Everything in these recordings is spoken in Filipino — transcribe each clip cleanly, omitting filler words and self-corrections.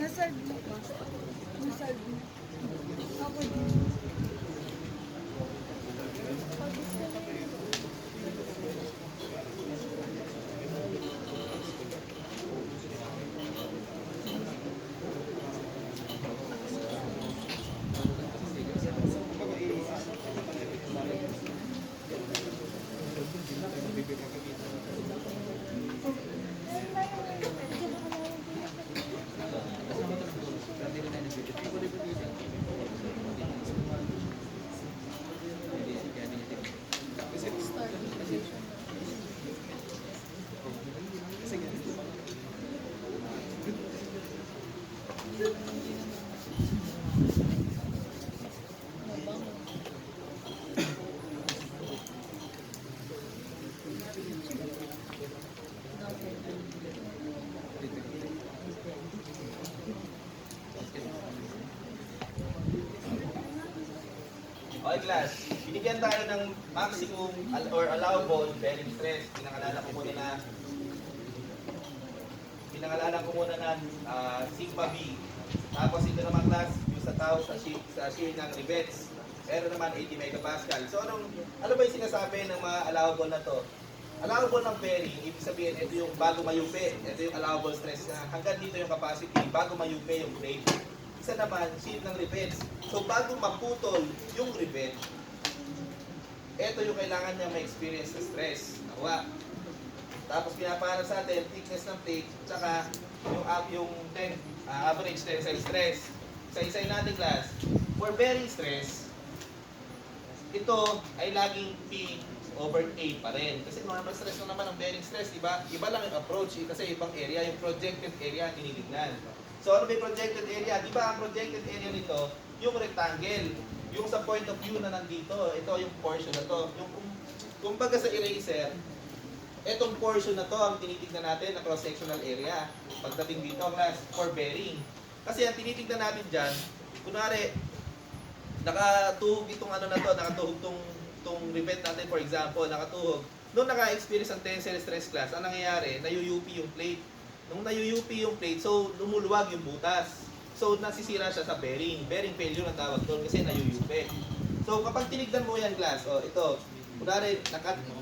Nasal. Nasal. Ako din. Okay class, binigyan tayo ng maximum or allowable bearing stress. Pinangalanan ko muna ng sigma B. Tapos ito naman class, yung sa tao sa shear ng rivets. Meron naman 80 megapascal. So ano ba yung sinasabi ng mga allowable na to? Allowable ng bearing, ibig sabihin ito yung bago mayupi. Ito yung allowable stress na hanggang dito yung capacity, bago mayupi yung plate. Isa naman, shear ng rivets. So bago maputol yung rivet, ito yung kailangan niya ma-experience na stress. Nakuha. Tapos pinapara sa atin, thickness ng plate, tsaka yung average tensile stress. Isa-isay natin class. For bearing stress, ito ay laging P over A pa rin. Kasi normal stress lang naman ang bearing stress, diba? Iba lang yung approach, kasi ibang area, yung projected area ang tinitignan. So ano ba yung projected area? Di ba ang projected area nito, yung rectangle, yung sa point of view na nandito, ito yung portion na to. Yung kumbaga sa eraser, itong portion na to ang tinitignan natin na cross-sectional area. Pagdating dito, class, for bearing. Kasi ang tinitignan natin dyan, kunwari, nakatuhog itong ano na to, nakatuhog itong rivet natin, for example, nakatuhog. Noong naka-experience ang tensile stress class, ang nangyayari, nayuyup yung plate. Nung nayuyup yung plate, so lumuluwag yung butas. So nasisira siya sa bearing. Bearing failure ang tawag doon kasi nayuyupi. So kapag tinignan mo yan class, ito, kunwari,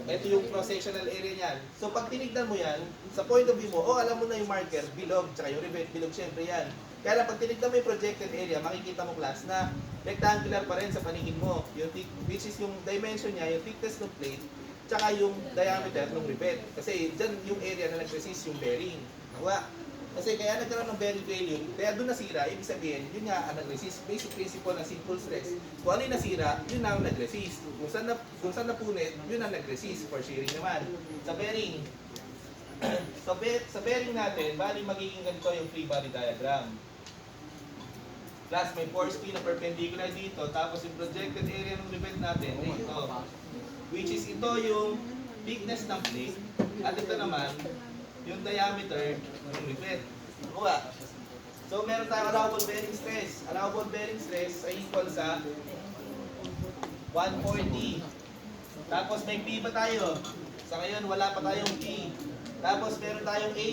ito yung cross-sectional area niyan. So pag tinignan mo yan, sa point of view mo, alam mo na yung marker, bilog, tsaka yung rivet, bilog syempre yan. Kaya lang pag tinignan mo yung projected area, makikita mo class na rectangular pa rin sa paningin mo. Yung which is yung dimension niya, yung thickness ng plate, tsaka yung diameter ng rivet. Kasi dyan yung area na nag-resist yung bearing. Nakuha. Kasi kaya nagkaroon ng bearing failure, kaya doon nasira, ibig sabihin, yun nga ang nag-resist. Basic principle ng simple stress. Kung ano yung nasira, yun na ang nag-resist. Kung saan napunit, yun ang nag-resist for shearing naman. Sa bearing, sa bearing natin, bali magiging ganito yung free body diagram. Plus, may force P na perpendicular dito, tapos yung projected area ng rivet natin, ay ito. Which is ito yung thickness ng plate, at ito naman, yung diameter ng rivet. Kuha. So, meron tayong allowable bearing stress. Allowable bearing stress ay equal sa 140. Tapos, may P pa tayo. Sa ngayon, wala pa tayong P. Tapos, meron tayong A.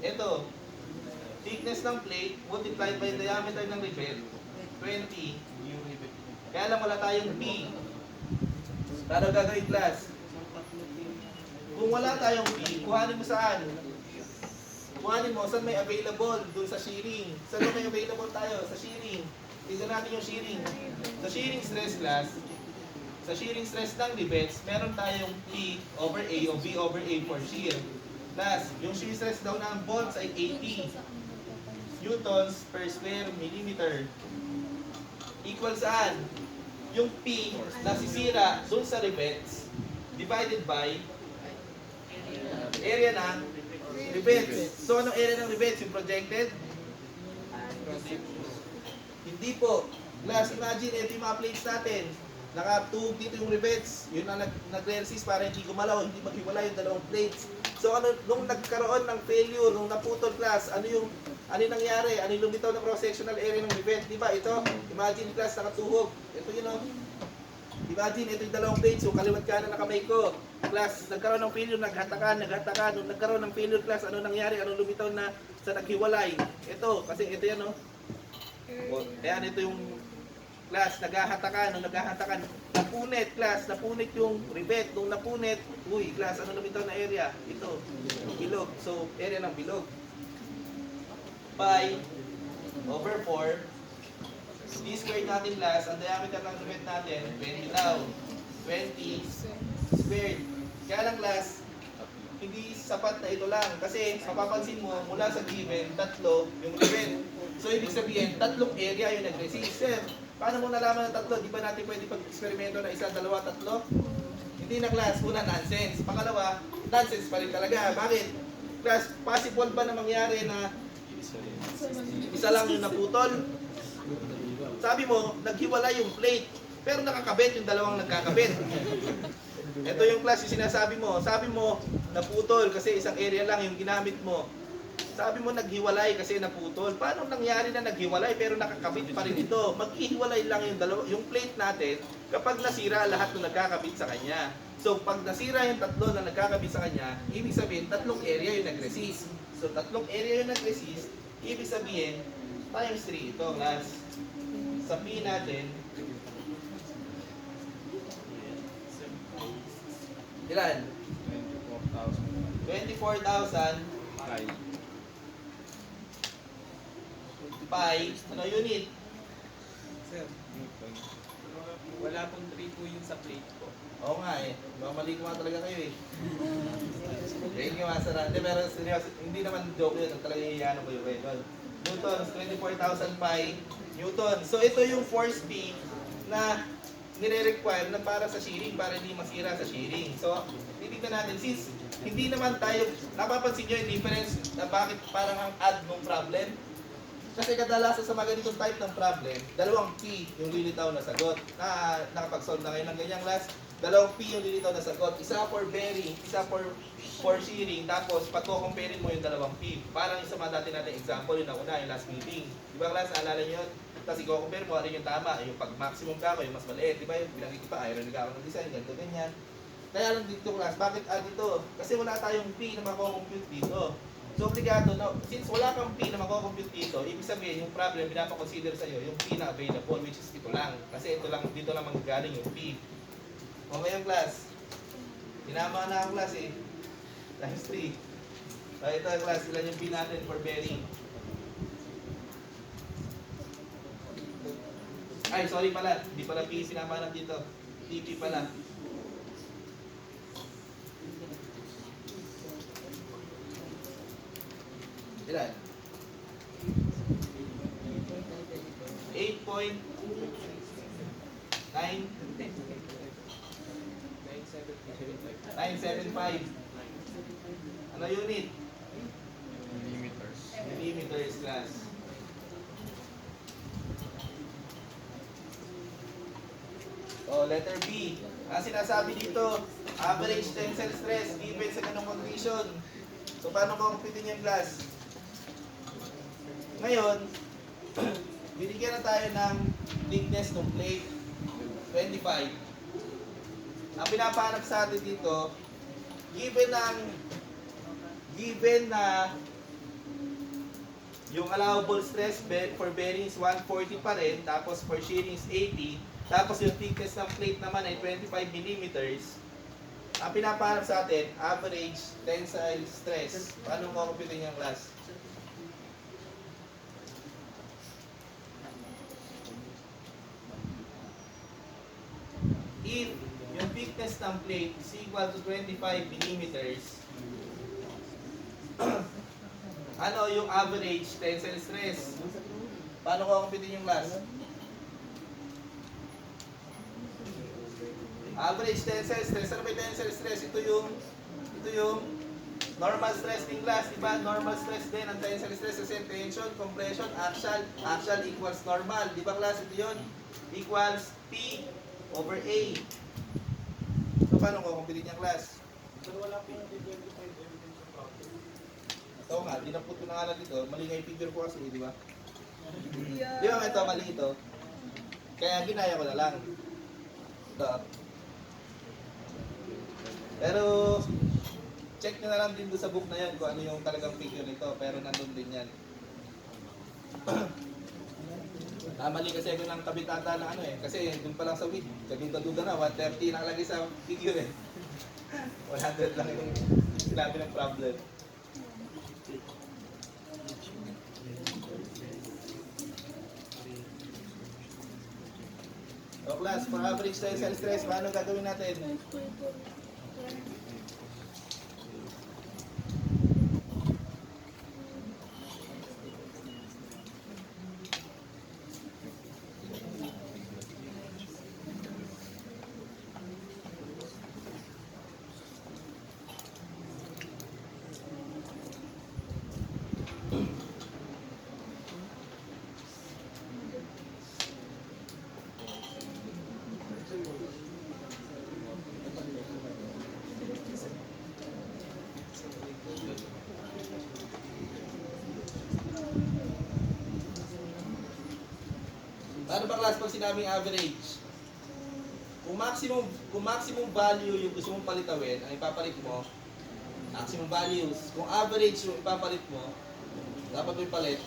Ito. Thickness ng plate multiplied by diameter ng rivet, 20. Kaya lang wala tayong P. Pero gagawin class. Kung wala tayong P, kuhanin mo saan? Kuhanin mo saan may available? Doon sa shearing. Saan may available tayo? Sa shearing. Tignan natin yung shearing. Sa shearing stress class, sa shearing stress ng rivets, meron tayong P over A o B over A for shear. Plus, yung shear stress daw ng bolts ay 80 newtons per square millimeter. Equal saan? Yung P nasisira doon sa rivets divided by area ng rivets. So, anong area ng rivets? Yung projected? Hindi po. Class, imagine, ito yung mga plates natin. Nakatuhog dito yung rivets. Yun ang nag-resist para hindi gumalaw, hindi maghiwalay yung dalawang plates. So, nung nagkaroon ng failure, nung naputol class, ano yung nangyari? Ano yung lumitaw ng cross-sectional area ng rivet? Di ba? Ito, imagine class, nakatuhog. Ito yun o. Imagine, ito yung dalawang plate, so kaliwat kanan na kamay ko. Class, nagkaroon ng failure, naghatakan. Nung nagkaroon ng failure, class, ano nangyari? Ano lumitaw na sa naghiwalay? Ito, kasi ito yan, no? O, ayan, ito yung class, naghahatakan. Nung naghahatakan, napunit, class, napunit yung rivet. Nung napunit, uy, class, ano lumitaw na area? Ito, yung bilog. So, area ng bilog. Pi over 4. D-squared natin class, ang diameter ng rivet natin, 20 daw. 20 squared. Kaya lang class, hindi sapat na ito lang. Kasi mapapansin mo, mula sa given, tatlo yung rivet. So ibig sabihin, tatlong area yung nag-resist. Sir, paano mo nalaman ng tatlo? Di ba natin pwede pag-eksperimento na isa, dalawa, tatlo? Hindi na class. Una, nonsense. Pangalawa, nonsense pa rin talaga. Bakit? Class, possible ba na mangyari na isa lang yung naputol? Sabi mo, naghiwalay yung plate, pero nakakabit yung dalawang nagkakabit. Ito yung class yung sinasabi mo. Sabi mo, naputol kasi isang area lang yung ginamit mo. Sabi mo, naghiwalay kasi naputol. Paano nangyari na naghiwalay pero nakakabit pa rin ito? Maghihiwalay lang yung plate natin kapag nasira lahat ng nagkakabit sa kanya. So, pag nasira yung tatlo na nagkakabit sa kanya, ibig sabihin, tatlong area yung nag-resist. So, tatlong area yung nag-resist, ibig sabihin, times 3 ito, class. Sa P natin, ilan? 24,000 pi, ano unit? Sir, wala pong 3 po yun sa plate ko. Oo nga eh, mamali ko nga talaga kayo eh. Thank you, Master Randy. Pero seryoso, hindi naman joke yun, talagang iyaano ko yung kayo. Newtons, 24,000 pi Newton. So ito yung force P na nire-require na para sa shearing, para hindi masira sa shearing. So, titignan natin, since hindi naman tayo, napapansin nyo yung difference na bakit parang ang add ng problem? Kasi kadalasan sa mga ganitong type ng problem, dalawang P yung lilitaw na sagot. Nakapag-solve na kayo ng ganyang class, dalawang P yung lilitaw na sagot. Isa for bearing, isa for shearing, tapos pag-compare mo yung dalawang P. Parang yung sa mga dati natin example, yung nauna, yung last meeting. Di ba class, naalala nyo yun? Tapos i-compare mo, ano yung tama, yung pag-maximum ka ako, yung mas maliit, di ba? Yung binanggit ko pa, aerodynamic ako ng design, ganito, ganyan. Kaya lang dito class, bakit dito? Kasi wala tayong P na mako-compute dito. So, obligado, no? Since wala kang P na mako-compute dito, ibig sabihin, yung problem, pinapakonsider sa'yo, yung P na available, which is ito lang. Kasi ito lang, dito lang manggagaling yung P. O ngayon class, tinama na ang class eh. Times 3. So, ito ang class, ilan yung P natin for bearing? Ay, sorry pala. Hindi pala P sinamanan dito. TP pala. Ilan? 8.9 975. Ano unit? Millimeters class. O, letter B. Ang sinasabi dito, average tensile stress given sa ganong condition. So, paano kumpitin yung class? Ngayon, binigyan na tayo ng thickness ng plate, 25. Ang pinapahanap sa atin dito, given na yung allowable stress for bearing is 140 pa rin, tapos for shearing is 80, tapos yung thickness ng plate naman ay 25 millimeters. Ang pinapahanap sa atin, average tensile stress. Paano mo kumpitin yung class? If yung thickness ng plate is equal to 25 millimeters, ano yung average tensile stress? Paano ko kumpitin yung class? Average tensile stress. Ano ba yung tensile stress? Ito yung normal stress ng class, di ba? Normal stress din ang tensile stress kasi tension, compression, axial. Axial equals normal. Di ba class? Ito yun. Equals P over A. So, paano ko kumpitin yung class? Wala po yung 25 evidence of problem. Ito nga, dinampot ko na nga lang dito. Mali nga yung figure ko kasi, di ba? Yeah. Di ba ito, mali ito. Kaya ginaya ko na lang. Ito. Pero, check nyo na lang din doon sa book na yan kung ano yung talagang figure nito. Pero nandun din yan. Namali kasi ako ng kabitata na ano eh. Kasi doon pa lang sa week, kaduda-duda na, 130 nakalagay sa figure eh. 100 lang yung sinabi ng problem. O class, pang-average tensile stress, paano gagawin natin? Paano ba class pag sinabing average? Kung maximum value yung gusto mong palitawin, ang ipapalit mo, maximum values. Kung average yung ipapalit mo, dapat mo ipalit,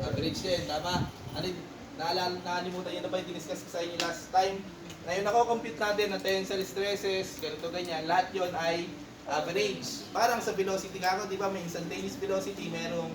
average din, tama? Nakalimutan nyo na ba yung diniscuss ko sa inyo last time? Ngayon nako-compute natin na tensile stresses, ganito ganyan, lahat yon ay average. Parang sa velocity kako, di ba may instantaneous velocity, merong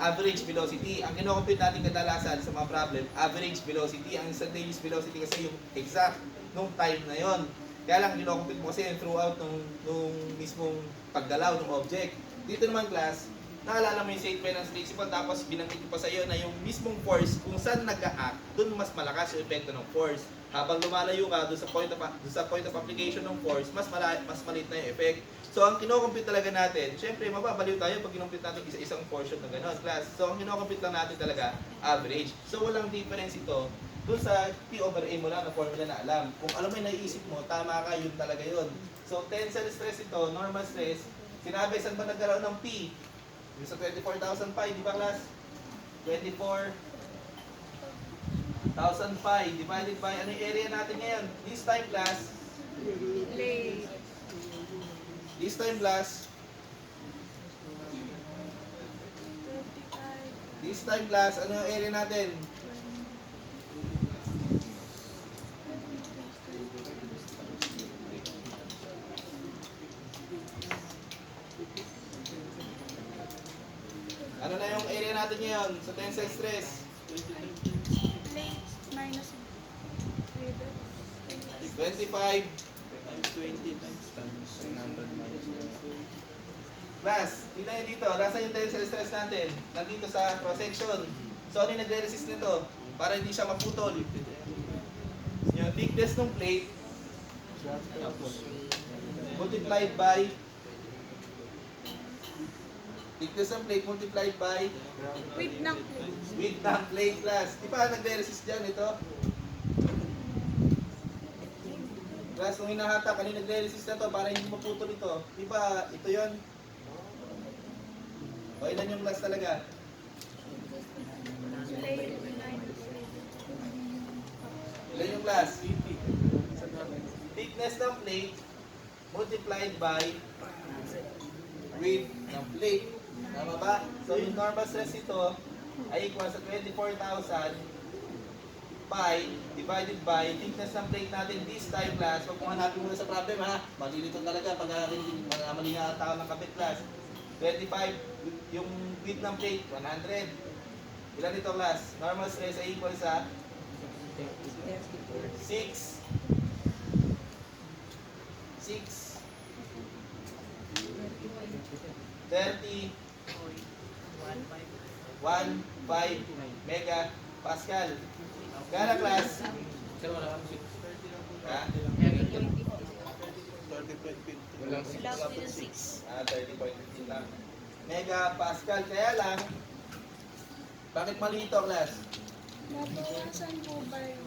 average velocity. Ang kino-compute natin kadalasan sa mga problem, average velocity. Ang instantaneous velocity kasi yung exact nung time na yon. Kaya lang kino-compute mo kasi throughout nung mismong pagdalaw ng object. Dito naman class, naalala mo yung statement ng principle tapos binanggit ko pa sa iyo na yung mismong force kung saan nag-a-act, doon mas malakas yung epekto ng force. Habang lumalayo ka doon sa point of application ng force, mas maliit na yung effect. So ang kino-compute talaga natin, syempre mababaliw tayo pag kinocompute natin isa-isang portion ng gano'n, class. So ang kino-compute lang natin talaga average. So walang difference ito doon sa P over A mo lang na formula na alam. Kung alam mo yung naiisip mo, tama ka, yun talaga yun. So tensile stress ito, normal stress, sinabi saan ba nagkaroon ng P? Yung sa 24,000 pi, di ba class? 24,000 pi divided by, ano yung area natin ngayon? This time class, Late. this time class, 35. this time class, ano yung area natin? Ano na yung area natin ngayon sa tensile stress? Late. Minus. 25 20 times 100 minus class. Tingnan nyo dito, nasa yung tensile stress natin? Nandito sa cross section. So ano yung nagre-resist nito? Para hindi siya maputol. Yung thickness ng plate multiplied by thickness ng plate multiplied by Wait lang po. width ng plate class. Di ba nagre-resist dyan ito? Class, kung hinahatak, ano yung nagre-resist na to para hindi maputol ito? Di ba ito yon? O ilan yung class talaga? Late. Ilan yung class? Thickness ng plate multiplied by width ng plate. Tama ba? So yung normal stress ito ay equal sa 24,000 pi divided by thickness ng plate natin this time class. Huwag mong hanapin muna sa problem ha. Malilito talaga pag mali nga tao ng kapit class. 25 yung width ng plate 100. Ilan ito class? Normal stress ay equal sa 6 30 1.5 mega Pascal. Kaya na class? Ha? 30.15 lang. Mega Pascal. Kaya lang, bakit mali ito class? Nabawasan po ba yun?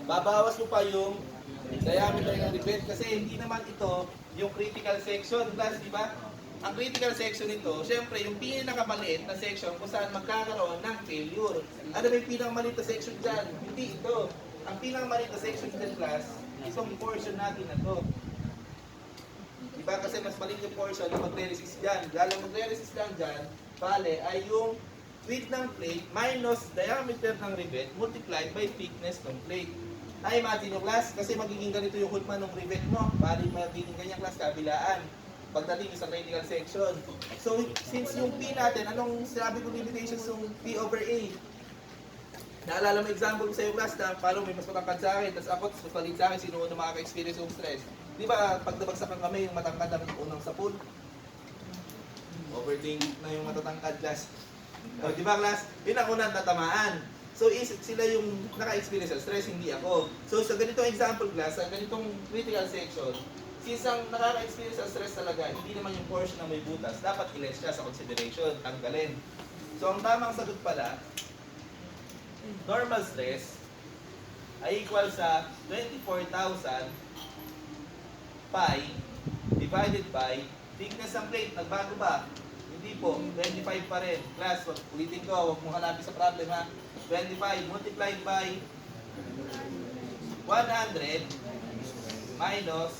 Babawas mo pa yung diameter ng rivet kasi hindi naman ito yung critical section class, di ba? Ang critical section nito, syempre yung pinakamaliit na section kung saan magkakaroon ng failure. Ano ba yung pinakamaliit na section dyan? Hindi ito. ang pinakamaliit na section ng class, itong portion natin na to. Diba kasi mas maliit yung portion na magre-resist dyan. Dahil ang magre-resist lang dyan, bale, ay yung width ng plate minus diameter ng rivet multiplied by thickness ng plate. Na-imagine yung class, kasi magiging ganito yung hulma ng rivet mo. Bali, magiging ganyan class, kabilaan. Pagdating sa critical section. So, since yung P natin, anong sinabi ko limitations yung P over A? Naalala mo example ko sa iyo class na parang may mas matangkad sa akin, tapos ako mas maliit sa akin, sino na makaka-experience yung stress. Di ba, pag nabagsakan kami, yung matangkad ang unang sa pool, overthink na yung matatangkad class. O, di ba class? Yun ang unang tatamaan. So, sila yung naka-experience sa stress, hindi ako. So, sa ganitong example class, sa ganitong critical section, since ang nakaka-experience sa stress talaga, hindi naman yung portion na may butas, dapat i-less siya sa consideration, tanggalin. So, ang tamang sagot pala, normal stress ay equal sa 24,000 pi divided by thickness ng plate. Nagbago ba? Hindi po. 25 pa rin. Class, ulitin ko. Huwag mo hanapin sa problem ha. 25 multiplied by 100 minus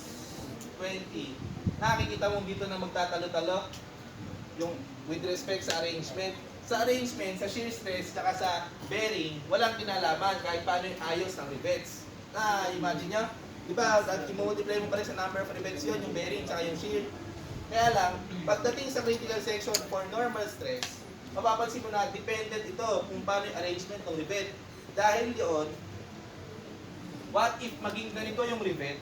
20. Nakikita mo dito na magtatalo-talo yung with respect sa arrangement. Sa arrangement, sa shear stress, tsaka sa bearing, walang kinalaman kahit paano yung ayos ng rivets. Imagine nyo, di ba, i-multiply mo pa rin sa number of rivets yun, yung bearing, tsaka yung shear. Kaya lang, pagdating sa critical section for normal stress, mapapansin mo na dependent ito kung paano yung arrangement ng rivet. Dahil yun, what if maging ganito yung rivet,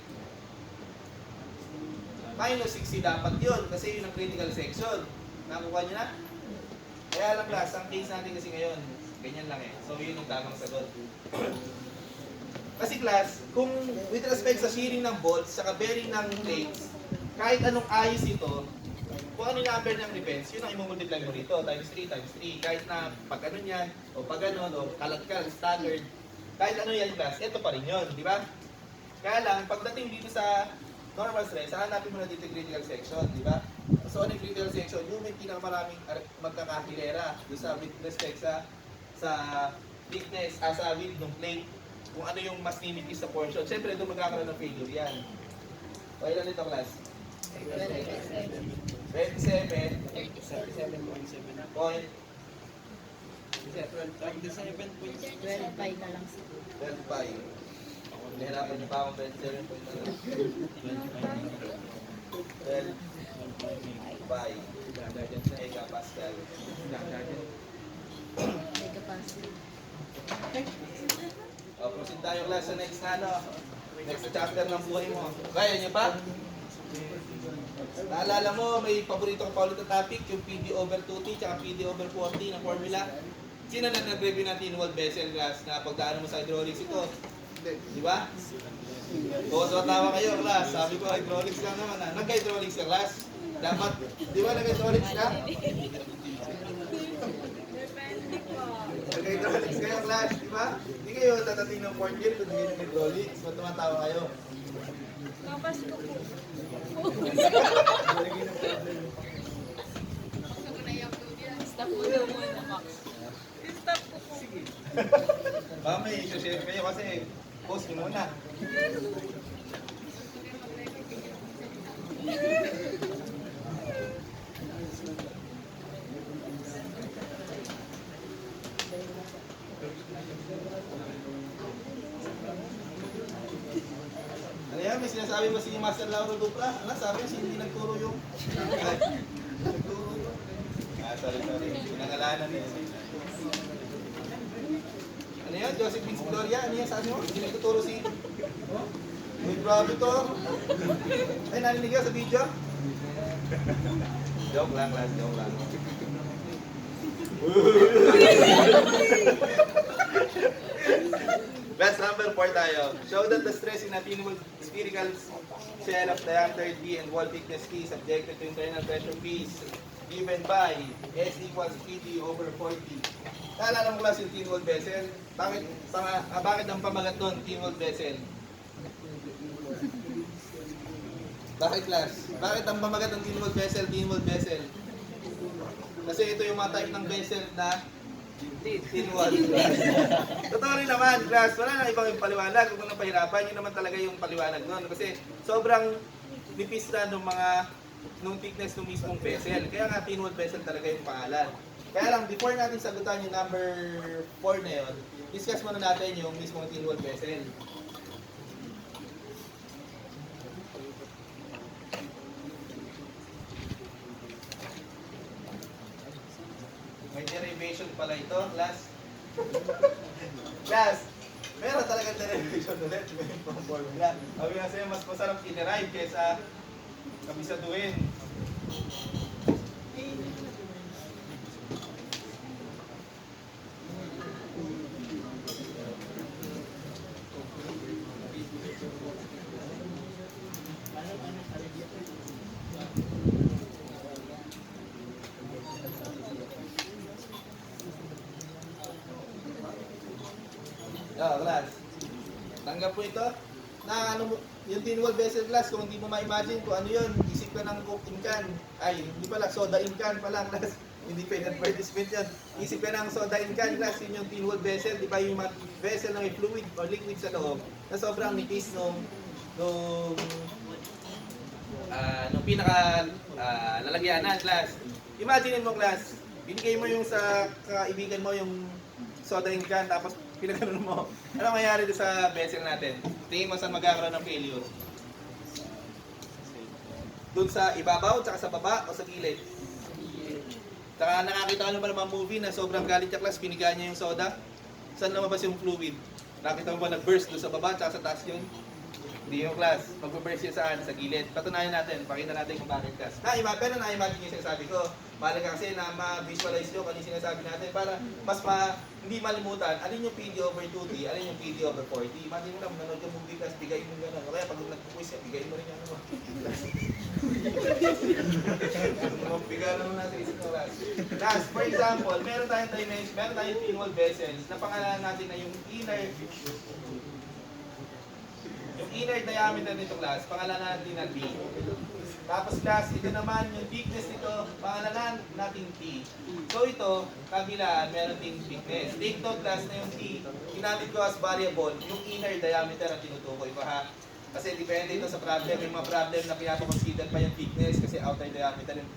minus 60 dapat yun, kasi yun ang critical section. Nakuha nyo na? Kaya lang class, ang case natin kasi ngayon, ganyan lang eh. So yun ang tamang sagot. Kasi class, kung with respect sa shearing ng bolts, saka bearing ng plates, kahit anong ayos ito, kung ano yung number ng rivets, yun ang imumultiply mo rito, times 3, times 3. Kahit na pag ano yan, o pag ano, o kalat-kalat, staggered, kahit ano yan class, ito pa rin yun, di ba? Kaya lang, pagdating dito sa normal stress, hanapin mo na dito yung critical section, di ba? So, ano yung critical section? Yung may pinakamaraming magkakahilera doon sa with respect sa thickness, sa width ng plate, kung ano yung mas limited sa portion. Siyempre, doon magkakaroon ng failure yan. O, ilan ito, class? 27. 37.7. Point. 27.7. 12 na lang siguro. 12.5. Nahirapan niyo pa akong 27 point na lang. 12.5 megapascal. May capacity. O, proceed tayo class sa next na ano. Next na chapter ng buhay mo. Kaya niyo pa? Naalala mo, may paborito ko pa ulit na topic, yung PD over 2T tsaka PD over 4T na formula. Sino na nag-review ng tin-walled vessel class na pagdaan mo sa hydraulics ito? Di ba? O, so tawa kayo class. Sabi ko, hydraulics lang naman ha. Nag-hydraulics ka class. Dapat, di ba nag-hydraulics ka? Depende po. Nag-hydraulics kayo class, di ba? Hindi kayo tatating ng 4th year kung hindi nag-hydraulics. Ba't tumatawa kayo? Kapas ko po. Stop mo na muna, Max. Stop ko po. Mamay, i-share kayo kasi post nyo muna. Ano yan? May sinasabi ba si Master Lauro Dupla? Ano? Sabi niya, hindi nagturo yung... Nagturo yung... sorry. Pinangalanan niya. Ano yan? Joseph Vince Gloria? Ano yan? Sabi mo? Hindi nagtuturo si... Uy, grabe to. Ay, narinig ka sa video? Joke lang, class. Joke lang. Class number 4 tayo. Show that the stress in a thin-walled spherical shell of diameter D and wall thickness T is subjected to internal pressure P is given by S equals PD over 40. Naalala mo class yung thin-walled vessel? Bakit ang pamagat doon, thin-walled vessel? Bakit class? Bakit ang pamagat ng thin-walled vessel, thin-walled vessel? Kasi ito yung mga type ng vessel na Tin wall glass. Totoo rin naman, class. Wala nang ibang yung paliwanag. Huwag mo nang pahirapan. Yun naman talaga yung paliwanag nun. Kasi sobrang nipis na nung thickness ng mismong vessel. Kaya nga tin wall vessel talaga yung pangalan. Kaya lang, before natin sagutan yung number 4 na yun, discuss muna natin yung mismong tin wall vessel. May derivation pala ito, class. Class, meron talagang derivation ulit. May formula. Sabi nga sa'yo, mas masarap i-derive kaysa kabisaduhin. Class. Tanggap po ito na yung tin wall vessel glass, kung hindi mo ma-imagine kung ano yun, isip ka ng coke in can. Ay, hindi pala, soda in can pala, class. Hindi pa yung advertisement yun. Isip ka ng soda in can, class. Yun yung tin wall vessel. Di ba yung vessel na may fluid or liquid sa loob na sobrang nipis nung pinaka lalagyanan, class. Imagine mo, class, binigay mo yung sa kaibigan mo yung soda in can, tapos pinagano'n mo. Ano mangyayari doon sa vessel natin? Tingin mo saan magkakaroon ng failure? Doon sa ibabaw, tsaka sa baba, o sa gilid? Tsaka nakakita ka ba naman movie na sobrang galit niya, class, pinigaan niya yung soda? Saan lumabas yung fluid? Nakita mo ba nag-burst doon sa baba, tsaka sa taas yun? Hindi yung, class. Mag-burst yun saan? Sa gilid. Patunayan natin, pakita natin kung bakit, class. Pero na-imagine yung sinasabi ko. Mahalaga kasi na ma-visualize nyo kung ano yung sinasabi natin para mas hindi malimutan alin yung PD over 2D, alin yung PD over 4D. Imagine mo lang, nanood yung movie, class, bigayin mo gano'n. O kaya pag nag-quiz yan, bigayin mo rin yan. Bigayin mo natin isip mo, class. Class, for example, meron tayong dimension, meron tayong tin wall vessels na pangalanan natin na yung inner diameter nito, class, pangalanan natin na D. Tapos, class, ito naman yung thickness nito, pangalanan natin T. So ito, kabilaan, meron ding thickness. Take note, class, na yung T, ginamit ko as variable, yung inner diameter ang tinutukoy ko, ha. Kasi depende ito sa problem. May mga problem na pinapakonsider pa yung thickness kasi outer diameter yung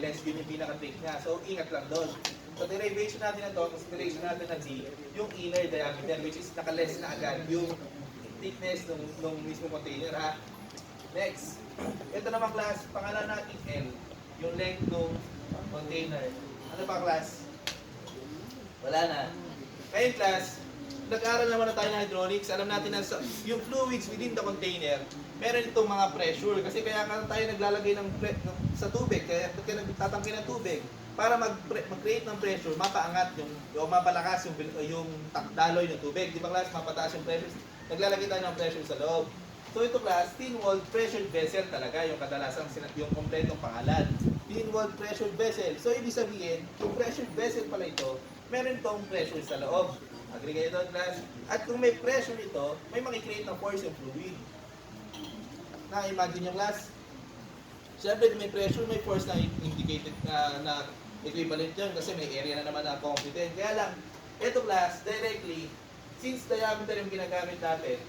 less yun yung pinaka-thick niya. So, ingat lang doon. So, derivation natin na to, consideration natin na D, yung inner diameter, which is naka-less na agad yung thickness ng mismo container, ha. Next, ito naman, class, pangalan natin L, yung length ng container. Ano pa, class? Wala na. Ngayon, class, nag-aaral naman na tayo ng hydraulics. Alam natin na yung fluids within the container, meron itong mga pressure. Kasi kaya tayo naglalagay sa tubig, kaya nagtatangke ng tubig para mag-create ng pressure, mapaangat o mapalakas yung daloy ng tubig. Di ba, class, mapataas yung pressure? Naglalagay tayo ng pressure sa loob. So ito, class, tin wall pressured vessel talaga yung kadalasan yung kompletong pangalan. Tin wall pressured vessel. So ibig sabihin, yung pressured vessel pala ito, meron itong pressure sa loob. Agree kayo doon, class? At kung may pressure ito, may makikreate ng force yung fluid. Na-imagine yung, class? Siyempre, may pressure, may force na indicated na equivalent yun kasi may area na naman na competent. Kaya lang, ito, class, directly, since diameter yung ginagamit natin,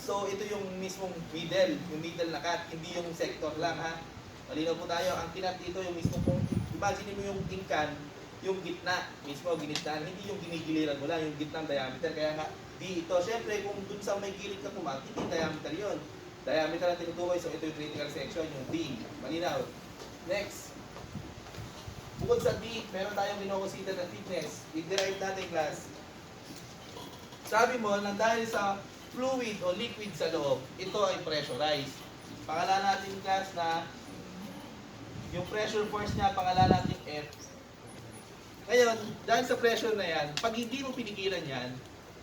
so ito yung mismong middle, yung middle na cut, hindi yung sector lang, ha. Malinaw po tayo, ang kinat dito yung mismo kung imagine mo yung incan, yung gitna, mismo ginitnaan, hindi yung ginigiliran mo lang, yung gitnang diameter. Kaya nga, di ito, syempre kung dun sa may gilid ka pumat, hindi diameter yun. Diameter ang tinutukoy, so ito yung critical section, yung D. Malinaw. Next. Bukod sa D, meron tayong kinoconsider na thickness. I-derive natin, class. Sabi mo, na dahil sa fluid o liquid sa loob, ito ay pressurized. Pangalanan natin, class, na yung pressure force niya, pangalanan natin F. Ngayon, dahil sa pressure na yan, pag hindi mo pinigilan yan,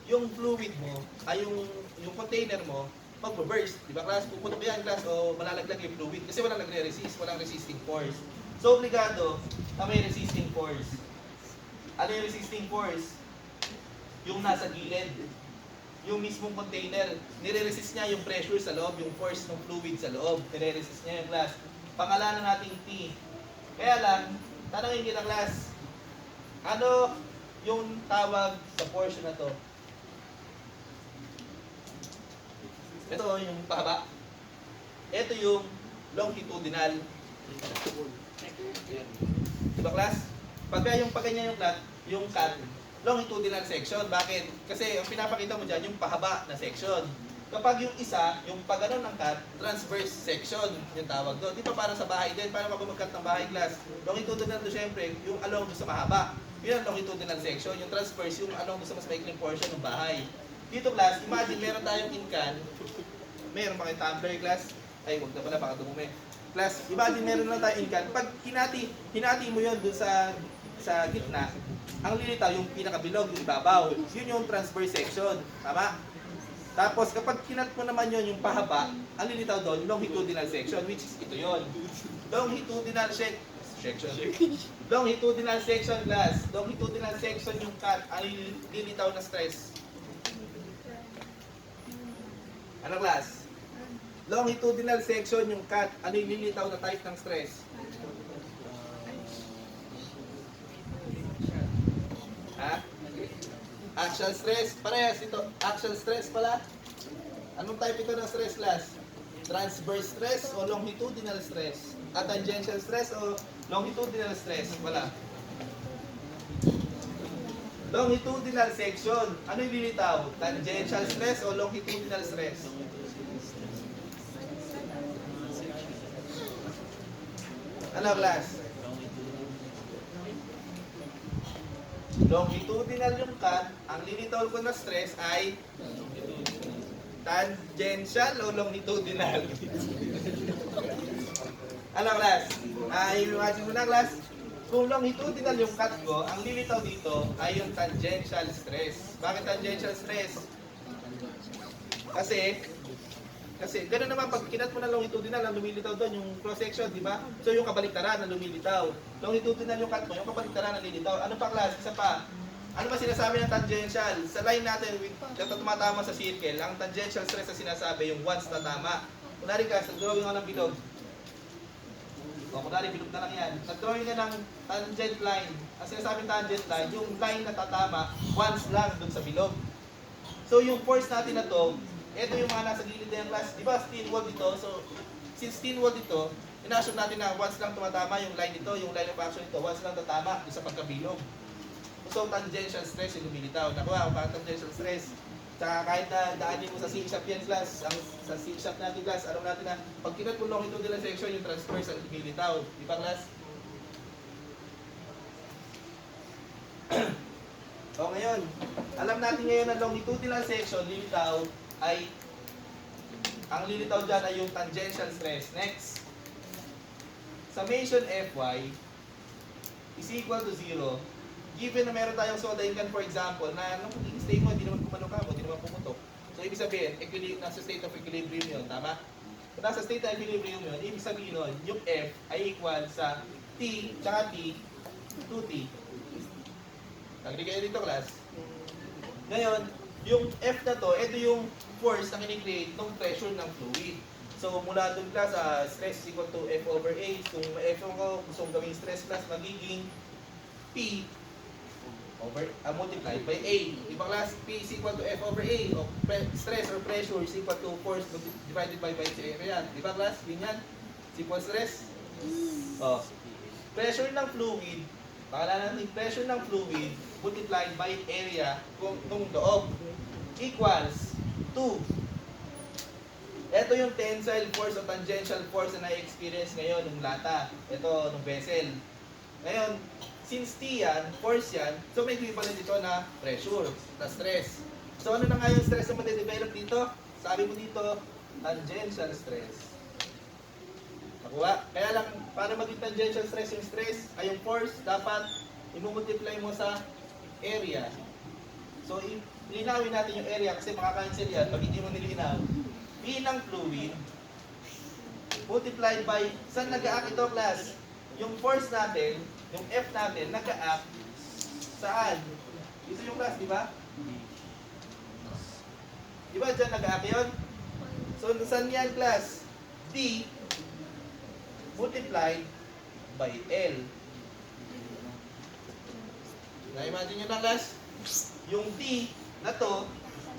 yung fluid mo, ay yung container mo, mag-burst. Di ba, class? Puputok yan, class, o malalaglag yung fluid kasi walang nagre-resist, walang resisting force. So, obligado na may resisting force. Ano yung resisting force? Yung nasa gilid. Yung mismong container, nire-resist niya yung pressure sa loob, yung force ng fluid sa loob. Nire-resist niya yung, class. Pangalanan natin T. Kaya lang, tanongin kita, class, ano yung tawag sa portion na to. Ito yung pahaba. Ito yung longitudinal. Diba class? Pagka yung paganyan yung cut, longitudinal section. Bakit? Kasi ang pinapakita mo dyan, yung pahaba na section. Kapag yung isa, yung pagano ng cut, transverse section, yung tawag doon. Di ba para sa bahay din, para mag-cut ng bahay class. Longitudinal doon syempre, yung along doon sa mahaba. Yun ang longitudinal section. Yung transverse, yung along doon sa mas maikling portion ng bahay. Dito class, imagine meron tayong incan. Meron pa kayong tumbler class. Ay, huwag na pala, baka dumumi. Class, imagine meron lang tayong incan. Pag hinati mo yun doon sa gitna, ang lilitaw yung pinakabilog, yung ibabaw. Yun yung transverse section. Tama? Tapos kapag kinat mo naman yun, yung pahaba, ang lilitaw doon, longitudinal section, which is ito yun. Longitudinal section. Longitudinal section class. Longitudinal section yung cut, ang lilitaw na stress. Ano class? Longitudinal section yung cut, ano yung lilitaw na type ng stress? Ha? Axial stress, parehas ito. Axial stress pala. Anong type ito ng stress class? Transverse stress o longitudinal stress? At tangential stress o longitudinal stress? Wala. Longitudinal section. Ano yung lilitaw? Tangential stress o longitudinal stress? Ano class? Longitudinal yung cut, ang lilitaw ko na stress ay tangential o longitudinal? Ano class? Imagine mo na class, kung longitudinal yung cut ko, ang lilitaw dito ay yung tangential stress. Bakit tangential stress? Kasi gano'n naman, pag kinat mo na longitudinal, ang lumilitaw doon, yung cross-section, di ba? So yung kabaliktaran ang lumilitaw. Longitudinal yung cut mo, yung kabaliktaran ang lilitaw. Ano pa class? Isa pa. Ano ba sinasabi ng tangential? Sa line natin, kapag tumatama sa circle, ang tangential stress na sinasabi, yung once na tama. Kunwari class, nag-drawing ako ng bilog. O kunwari, bilog na lang yan. Nag-drawing ka ng tangent line. Ang sinasabing tangent line, yung line na tatama, once lang doon sa bilog. So yung force natin na to, ito yung mga nasa gilid ng class. Di ba, steel wall dito? So, since steel wall dito, ina-assume natin na once lang tumatama yung line dito, yung line of action dito, once lang tatama sa pagkabilog. So, tangential stress yung lumilitaw. Nakuha, bakit tangential stress? Tsaka kahit na daanin mo sa C-shop yan class, sa C-shop natin class, alam natin na pag kinat mo longitudinal section, yung transverse ang lumilitaw. Di ba class? O ngayon, alam natin ngayon na longitudinal section, lilitaw, ay ang lilitaw dyan ay yung tangential stress. Next, summation Fy is equal to 0 given na meron tayong soda incan for example na nung stay mo, hindi naman kumano ka mo, hindi naman pumutok. So ibig sabihin, nasa state of equilibrium yun, tama? Kung nasa state of equilibrium yun, ibig sabihin nun, yung F ay equal sa T tsaka T 2T. Agree kayo dito class? Ngayon, yung F na to, ito yung force na kinikreate ng pressure ng fluid. So, mula doon class, stress is equal to F over A. Kung F ko, gusto kong gawing stress class, magiging P over, multiplied by A. Diba class, P is equal to F over A. O stress or pressure is equal to force divided by its area. Diba class, yun yan? Equal stress. O, pressure ng fluid, pakala natin pressure ng fluid multiplied by area kung loob equals 2. Ito yung tensile force o tangential force na na-experience ngayon ng lata. Ito, ng vessel. Ngayon, since T yan, force yan, so may equivalent dito na pressure, na stress. So ano na nga yung stress na made-develop dito? Sabi mo dito, tangential stress. Nakuha? Kaya lang, para maging tangential stress yung stress, ay yung force, dapat i-multiply mo sa area. So, linawin natin yung area kasi makaka-cancel yan pag hindi mo nilinaw. P ng fluid multiplied by, saan nag-a-act ito class? Yung force natin, yung F natin, nag-a-act saan? Ito yung class, di ba? Di ba dyan nag-a-act yun? So, saan yan class? D multiplied by L. Na-imagine nyo na class? Yung T na to,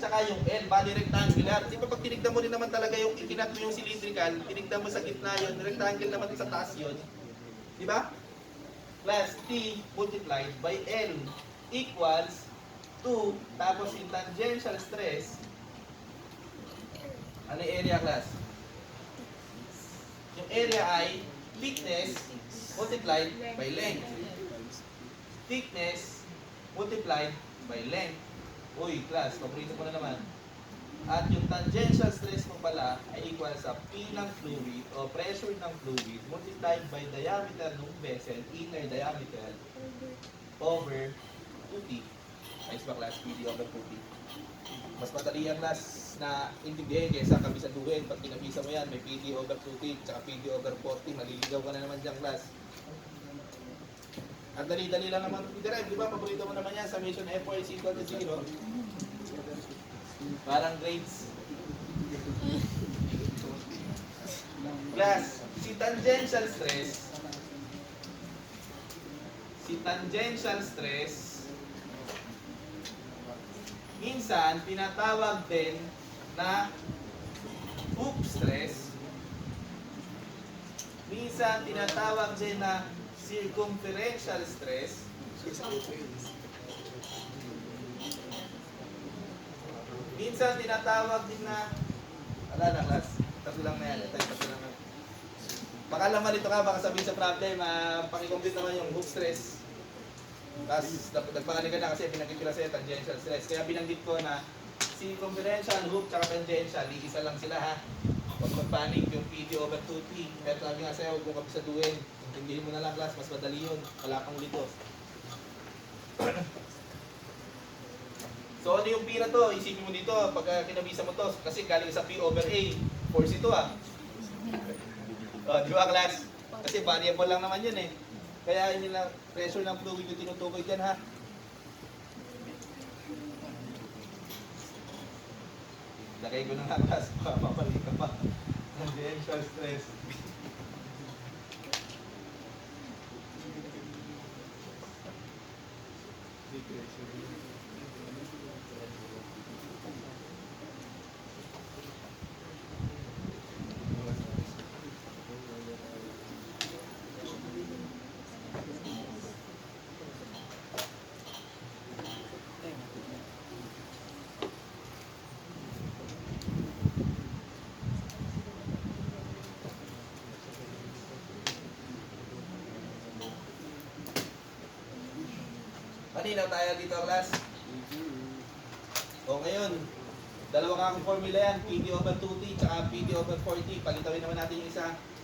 tsaka yung L, bali rectangular. Di ba pag tinignan mo rin naman talaga yung ikinat mo yung cylindrical, tinignan mo sa gitna yun, rectangle naman sa taas yun. Di ba? Class T multiplied by L equals 2, tapos yung tangential stress, ano yung area class? Yung area ay thickness multiplied by length. Thickness multiplied by length. Uy, class, paborito ko na naman. At yung tangential stress mo pala ay equal sa P ng fluid o pressure ng fluid multiplied by diameter ng vessel, inner diameter, over 2T. Ayos ba class? PD over 2T. Mas madali ang class na intindihin kaysa kabisaduhin. Pag kinabisa mo yan, may PD over 2T, tsaka PD over 4T, maliligaw ka na naman dyan class. At dali-dali lang naman i-derive, di ba? Paborito mo naman yan, summation F4 is equal to 0. Parang grades. Class, si tangential stress, minsan tinatawag din na hoop stress, minsan tinatawag din na circumferential stress, minsan tinatawag din na, ala na class, tatlo lang na yan, tatlo lang na. Baka lang malito ka, baka sabihin sa problem, pang-complete naman yung hoop stress. Tapos nagpakaling ka na kasi binanggit ko na sa'yo, tangential stress. Kaya binanggit ko na circumferential, hoop, tsaka tangential, iisa lang sila ha. Huwag magpanik yung PD over 2T. Pero sabi nga sa'yo, huwag mong kabisaduhin. Intindihin mo na lang class, mas madali yun. Wala kang lito. So ano yung P na to? Isipin mo dito, pag kinabisa mo to, kasi galing sa P over A, force ito ah. Di ba class? Kasi variable lang naman yun eh. Kaya yun lang, pressure ng fluid yung tinutukoy dyan ha. Lagay ko na nga class, papabalik ka pa. Tangential stress. Malinaw tayo dito class? O ngayon, dalawa kang formula yan, PD over 2T tsaka PD over 4T. Palitawin naman natin yung isa.